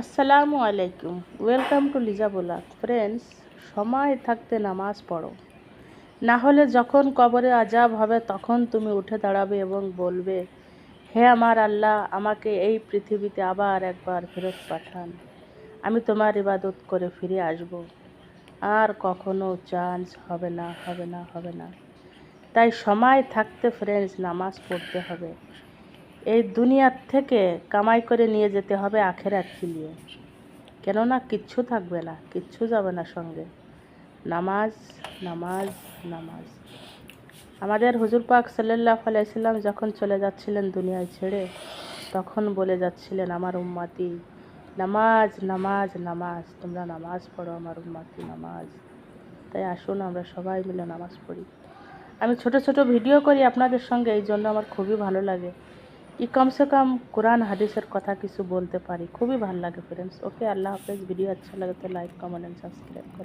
আসসালামু আলাইকুম, welcome to Liza blog. Friends, সময় থাকতে নামাজ পড়ো, না হলে যখন কবরে আজাব হবে তখন তুমি উঠে দাঁড়াবে এবং বলবে, হে আমার আল্লাহ, আমাকে এই পৃথিবীতে আবার একবার ফেরত পাঠান, আমি তোমার ইবাদত করে ফিরে আসব, আর কখনো চান্স হবে না, হবে না, হবে না। তাই সময় থাকতে ফ্রেন্ডস নামাজ পড়তে হবে। এই দুনিয়ার থেকে কামাই করে নিয়ে যেতে হবে আখেরাত ফিরিয়ে, কেননা কিচ্ছু থাকবে না, কিচ্ছু যাবে না সঙ্গে। নামাজ, নামাজ, নামাজ। আমাদের হুজুর পাক সাল্লাল্লাহু আলাইহি সাল্লাম যখন চলে যাচ্ছিলেন দুনিয়ায় ছেড়ে, তখন বলে যাচ্ছিলেন, আমার উম্মতি নামাজ, নামাজ, নামাজ, তোমরা নামাজ পড়ো আমার উম্মতি, নামাজ। তাই আসুন আমরা সবাই মিলে নামাজ পড়ি। আমি ছোট ছোট ভিডিও করি আপনাদের সঙ্গে, এই জন্য আমার খুবই ভালো লাগে। কমসে কম কোরআন হাদিসের কথা কিছু বলতে পারি, খুবই ভালো লাগে ফ্রেন্ডস। ওকে, আল্লাহ হাফেজ। ভিডিও अच्छा लगे तो लाइक कमेंट एंड सब्सक्राइब करो।